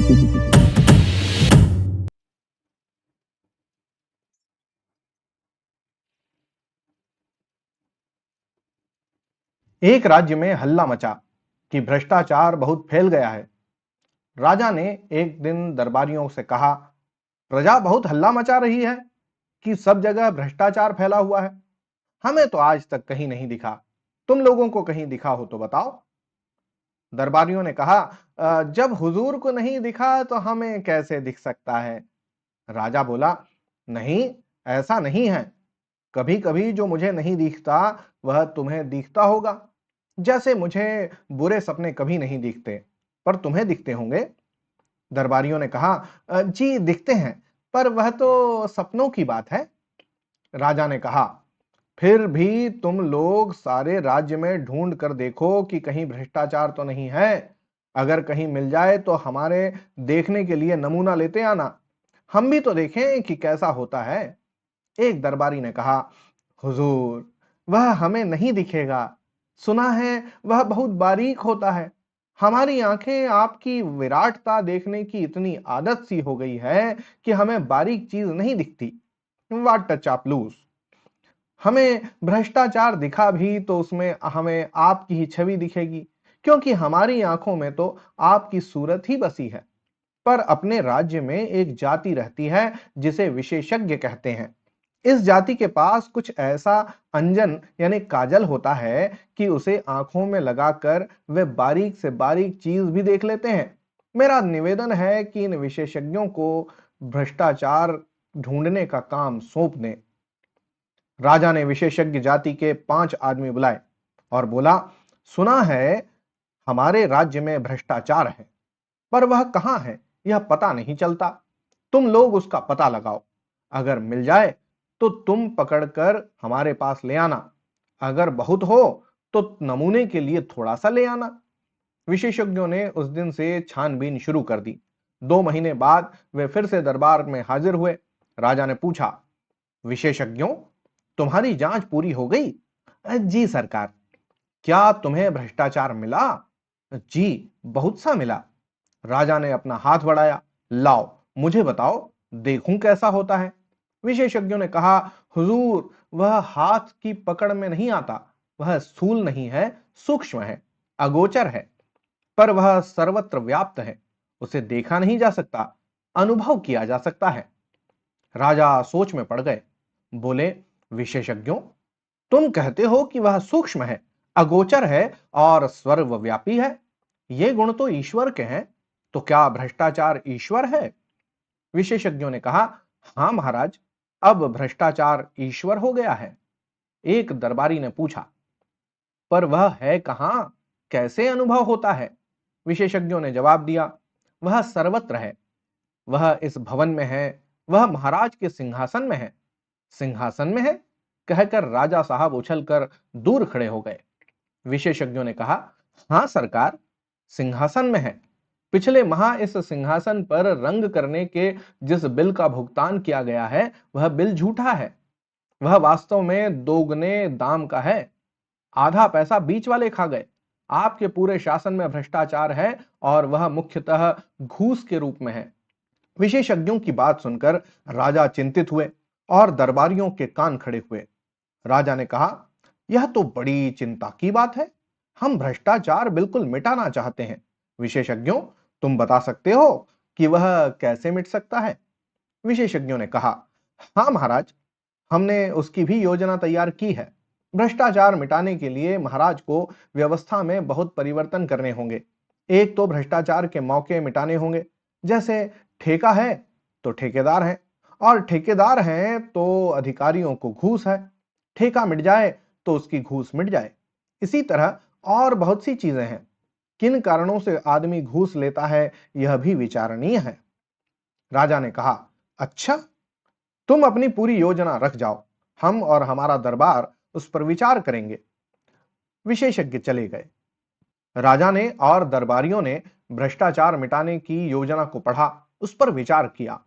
एक राज्य में हल्ला मचा कि भ्रष्टाचार बहुत फैल गया है। राजा ने एक दिन दरबारियों से कहा, प्रजा बहुत हल्ला मचा रही है कि सब जगह भ्रष्टाचार फैला हुआ है। हमें तो आज तक कहीं नहीं दिखा। तुम लोगों को कहीं दिखा हो तो बताओ। दरबारियों ने कहा, जब हुजूर को नहीं दिखा तो हमें कैसे दिख सकता है?" राजा बोला, नहीं, ऐसा नहीं है। कभी कभी जो मुझे नहीं दिखता वह तुम्हें दिखता होगा। जैसे मुझे बुरे सपने कभी नहीं दिखते, पर तुम्हें दिखते होंगे। दरबारियों ने कहा, जी दिखते हैं, पर वह तो सपनों की बात है। राजा ने कहा, फिर भी तुम लोग सारे राज्य में ढूंढ कर देखो कि कहीं भ्रष्टाचार तो नहीं है। अगर कहीं मिल जाए तो हमारे देखने के लिए नमूना लेते आना, हम भी तो देखें कि कैसा होता है। एक दरबारी ने कहा, हुजूर, वह हमें नहीं दिखेगा। सुना है वह बहुत बारीक होता है। हमारी आंखें आपकी विराटता देखने की इतनी आदत सी हो गई है कि हमें बारीक चीज नहीं दिखती। वाट चापलूस। हमें भ्रष्टाचार दिखा भी तो उसमें हमें आपकी ही छवि दिखेगी, क्योंकि हमारी आंखों में तो आपकी सूरत ही बसी है। पर अपने राज्य में एक जाति रहती है जिसे विशेषज्ञ कहते हैं। इस जाति के पास कुछ ऐसा अंजन यानी काजल होता है कि उसे आंखों में लगाकर वे बारीक से बारीक चीज भी देख लेते हैं। मेरा निवेदन है कि इन विशेषज्ञों को भ्रष्टाचार ढूंढने का काम सौंप दें। राजा ने विशेषज्ञ जाति के 5 आदमी बुलाए और बोला, सुना है हमारे राज्य में भ्रष्टाचार है, पर वह कहां है यह पता नहीं चलता। तुम लोग उसका पता लगाओ। अगर मिल जाए तो तुम पकड़कर हमारे पास ले आना। अगर बहुत हो तो नमूने के लिए थोड़ा सा ले आना। विशेषज्ञों ने उस दिन से छानबीन शुरू कर दी। 2 महीने बाद वे फिर से दरबार में हाजिर हुए। राजा ने पूछा, विशेषज्ञों, तुम्हारी जांच पूरी हो गई? जी सरकार। क्या तुम्हें भ्रष्टाचार मिला? जी, बहुत सा मिला। राजा ने अपना हाथ बढ़ाया, लाओ मुझे बताओ, देखूं कैसा होता है। विशेषज्ञों ने कहा, हुजूर, वह हाथ की पकड़ में नहीं आता। वह स्थूल नहीं है, सूक्ष्म है, अगोचर है, पर वह सर्वत्र व्याप्त है। उसे देखा नहीं जा सकता, अनुभव किया जा सकता है। राजा सोच में पड़ गए। बोले, विशेषज्ञों, तुम कहते हो कि वह सूक्ष्म है, अगोचर है और सर्वव्यापी है। ये गुण तो ईश्वर के हैं, तो क्या भ्रष्टाचार ईश्वर है? विशेषज्ञों ने कहा, हां महाराज, अब भ्रष्टाचार ईश्वर हो गया है। एक दरबारी ने पूछा, पर वह है कहां, कैसे अनुभव होता है? विशेषज्ञों ने जवाब दिया, वह सर्वत्र है। वह इस भवन में है, वह महाराज के सिंहासन में है। सिंहासन में है? कहकर राजा साहब उछलकर दूर खड़े हो गए। विशेषज्ञों ने कहा, हां सरकार, सिंहासन में है। पिछले माह इस सिंहासन पर रंग करने के जिस बिल का भुगतान किया गया है वह बिल झूठा है। वह वास्तव में दोगुने दाम का है। आधा पैसा बीच वाले खा गए। आपके पूरे शासन में भ्रष्टाचार है और वह मुख्यतः घूस के रूप में है। विशेषज्ञों की बात सुनकर राजा चिंतित हुए और दरबारियों के कान खड़े हुए। राजा ने कहा, यह तो बड़ी चिंता की बात है। हम भ्रष्टाचार बिल्कुल मिटाना चाहते हैं। विशेषज्ञों, तुम बता सकते हो कि वह कैसे मिट सकता है? विशेषज्ञों ने कहा, हाँ महाराज, हमने उसकी भी योजना तैयार की है। भ्रष्टाचार मिटाने के लिए महाराज को व्यवस्था में बहुत परिवर्तन करने होंगे। एक तो भ्रष्टाचार के मौके मिटाने होंगे। जैसे ठेका है तो ठेकेदार है, और ठेकेदार हैं तो अधिकारियों को घूस है। ठेका मिट जाए तो उसकी घूस मिट जाए। इसी तरह और बहुत सी चीजें हैं। किन कारणों से आदमी घूस लेता है यह भी विचारणीय है। राजा ने कहा, अच्छा, तुम अपनी पूरी योजना रख जाओ। हम और हमारा दरबार उस पर विचार करेंगे। विशेषज्ञ चले गए। राजा ने और दरबारियों ने भ्रष्टाचार मिटाने की योजना को पढ़ा, उस पर विचार किया।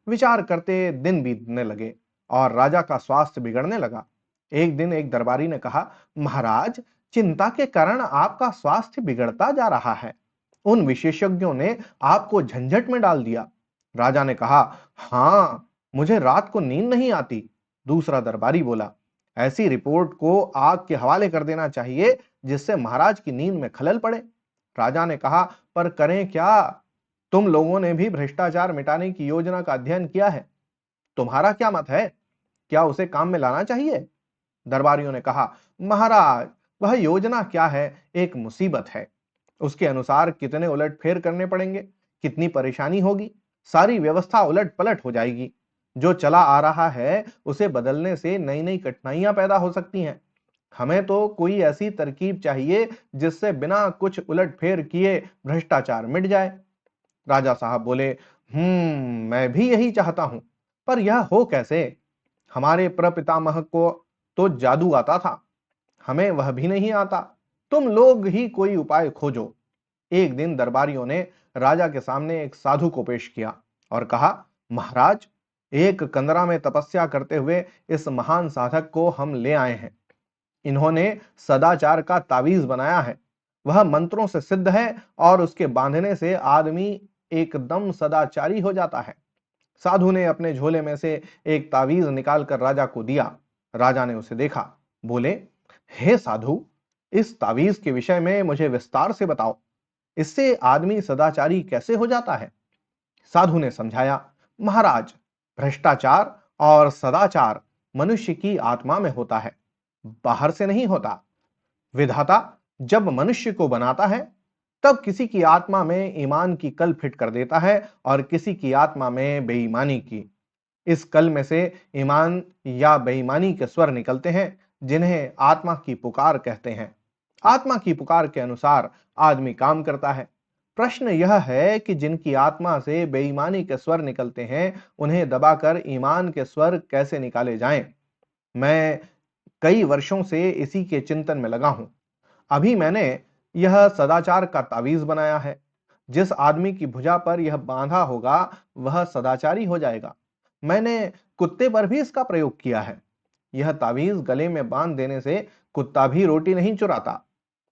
विचार करते दिन बीतने लगे और राजा का स्वास्थ्य बिगड़ने लगा। एक दिन एक दरबारी ने कहा, महाराज, चिंता के कारण आपका स्वास्थ्य बिगड़ता जा रहा है। उन विशेषज्ञों ने आपको झंझट में डाल दिया। राजा ने कहा, हाँ, मुझे रात को नींद नहीं आती। दूसरा दरबारी बोला, ऐसी रिपोर्ट को आग के हवाले कर देना चाहिए, जिससे महाराज की नींद में खलल पड़े। राजा ने कहा, पर करें क्या? तुम लोगों ने भी भ्रष्टाचार मिटाने की योजना का अध्ययन किया है। तुम्हारा क्या मत है? क्या उसे काम में लाना चाहिए? दरबारियों ने कहा, महाराज, वह योजना क्या है, एक मुसीबत है। उसके अनुसार कितने उलटफेर करने पड़ेंगे, कितनी परेशानी होगी, सारी व्यवस्था उलट पलट हो जाएगी। जो चला आ रहा है उसे बदलने से नई नई कठिनाइयां पैदा हो सकती हैं। हमें तो कोई ऐसी तरकीब चाहिए जिससे बिना कुछ उलटफेर किए भ्रष्टाचार मिट जाए। राजा साहब बोले, मैं भी यही चाहता हूं, पर यह हो कैसे? हमारे प्रपितामह को तो जादू आता था, हमें वह भी नहीं आता। तुम लोग ही कोई उपाय खोजो। एक दिन दरबारियों ने राजा के सामने एक साधु को पेश किया और कहा, महाराज, एक कंदरा में तपस्या करते हुए इस महान साधक को हम ले आए हैं। इन्होंने सदाचार का तावीज बनाया है। वह मंत्रों से सिद्ध है और उसके बांधने से आदमी एकदम सदाचारी हो जाता है। साधु ने अपने झोले में से एक तावीज निकालकर राजा को दिया। राजा ने उसे देखा, बोले, हे साधु, इस तावीज के विषय में मुझे विस्तार से बताओ। इससे आदमी सदाचारी कैसे हो जाता है? साधु ने समझाया, महाराज, भ्रष्टाचार और सदाचार मनुष्य की आत्मा में होता है, बाहर से नहीं होता। विधाता जब मनुष्य को बनाता है, तब किसी की आत्मा में ईमान की कल फिट कर देता है और किसी की आत्मा में बेईमानी की। इस कल में से ईमान या बेईमानी के स्वर निकलते हैं, जिन्हें आत्मा की पुकार कहते हैं। आत्मा की पुकार के अनुसार आदमी काम करता है। प्रश्न यह है कि जिनकी आत्मा से बेईमानी के स्वर निकलते हैं, उन्हें दबाकर ईमान के स्वर कैसे निकाले जाएं? मैं कई वर्षों से इसी के चिंतन में लगा हूं। अभी मैंने यह सदाचार का तावीज बनाया है। जिस आदमी की भुजा पर यह बांधा होगा, वह सदाचारी हो जाएगा। मैंने कुत्ते पर भी इसका प्रयोग किया है। यह तावीज गले में बांध देने से कुत्ता भी रोटी नहीं चुराता।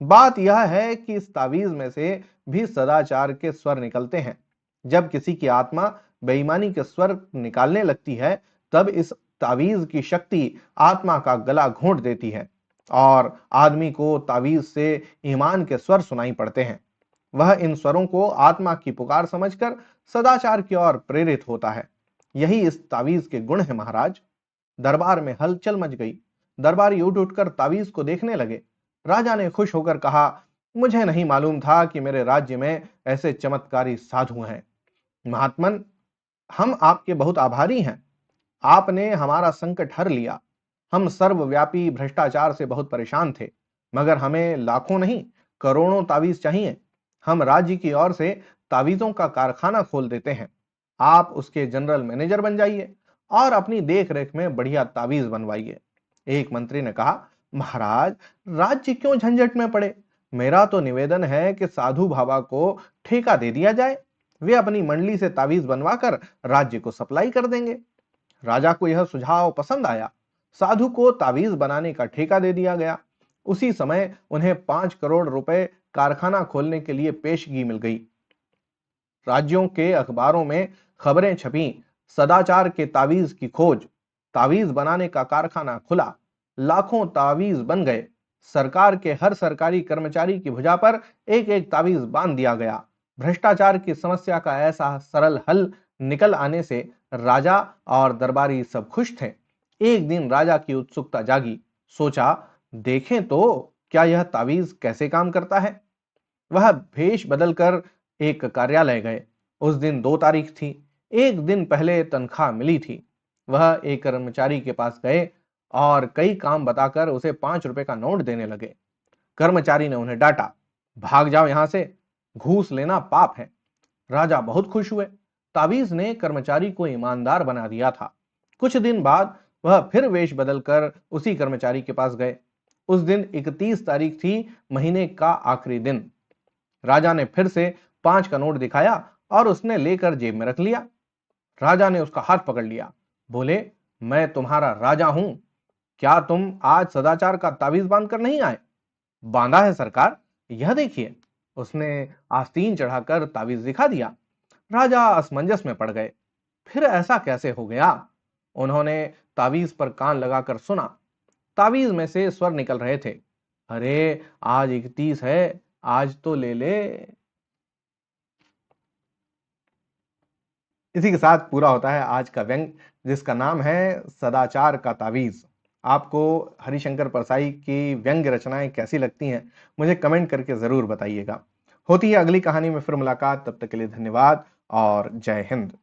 बात यह है कि इस तावीज में से भी सदाचार के स्वर निकलते हैं। जब किसी की आत्मा बेईमानी के स्वर निकालने लगती है, तब इस तावीज की शक्ति आत्मा का गला घोंट देती है और आदमी को तावीज से ईमान के स्वर सुनाई पड़ते हैं। वह इन स्वरों को आत्मा की पुकार समझकर सदाचार की ओर प्रेरित होता है। यही इस तावीज के गुण है, महाराज। दरबार में हलचल मच गई। दरबारी उठ उठकर तावीज को देखने लगे। राजा ने खुश होकर कहा, मुझे नहीं मालूम था कि मेरे राज्य में ऐसे चमत्कारी साधु हैं। महात्मन, हम आपके बहुत आभारी हैं। आपने हमारा संकट हर लिया। हम सर्वव्यापी भ्रष्टाचार से बहुत परेशान थे, मगर हमें लाखों नहीं, करोड़ों तावीज चाहिए। हम राज्य की ओर से तावीजों का कारखाना खोल देते हैं। आप उसके जनरल मैनेजर बन जाइए और अपनी देख रेख में बढ़िया तावीज बनवाइए। एक मंत्री ने कहा, महाराज, राज्य क्यों झंझट में पड़े? मेरा तो निवेदन है कि साधु बाबा को ठेका दे दिया जाए। वे अपनी मंडली से तावीज बनवाकर राज्य को सप्लाई कर देंगे। राजा को यह सुझाव पसंद आया। साधु को तावीज बनाने का ठेका दे दिया गया। उसी समय उन्हें 5 करोड़ रुपए कारखाना खोलने के लिए पेशगी मिल गई। राज्यों के अखबारों में खबरें छपी, सदाचार के तावीज की खोज। तावीज बनाने का कारखाना खुला। लाखों तावीज बन गए। सरकार के हर सरकारी कर्मचारी की भुजा पर एक एक तावीज बांध दिया गया। भ्रष्टाचार की समस्या का ऐसा सरल हल निकल आने से राजा और दरबारी सब खुश थे। एक दिन राजा की उत्सुकता जागी। सोचा, देखें तो क्या यह तावीज कैसे काम करता है। वह भेष बदलकर एक कार्यालय गए। उस दिन 2 तारीख थी। एक दिन पहले तनख्वाह मिली थी। वह एक कर्मचारी के पास गए और कई काम बताकर उसे 5 रुपए का नोट देने लगे। कर्मचारी ने उन्हें डांटा, भाग जाओ यहां से, घूस लेना पाप है। राजा बहुत खुश हुए। तावीज ने कर्मचारी को ईमानदार बना दिया था। कुछ दिन बाद वह फिर वेश बदलकर उसी कर्मचारी के पास गए। उस दिन 31 तारीख थी, महीने का आखिरी दिन। राजा ने फिर से 5 का नोट दिखाया और उसने लेकर जेब में रख लिया। राजा ने उसका हाथ पकड़ लिया। बोले, मैं तुम्हारा राजा हूं। क्या तुम आज सदाचार का तावीज बांधकर नहीं आए? बांधा है सरकार, यह देखिए। उसने आस्तीन चढ़ाकर तावीज दिखा दिया। राजा असमंजस में पड़ गए। फिर ऐसा कैसे हो गया? उन्होंने तावीज पर कान लगाकर सुना। तावीज में से स्वर निकल रहे थे, अरे आज 31 है, आज तो ले ले। इसी के साथ पूरा होता है आज का व्यंग, जिसका नाम है सदाचार का तावीज। आपको हरिशंकर परसाई की व्यंग रचनाएं कैसी लगती हैं, मुझे कमेंट करके जरूर बताइएगा। होती है अगली कहानी में फिर मुलाकात, तब तक के लिए धन्यवाद और जय हिंद।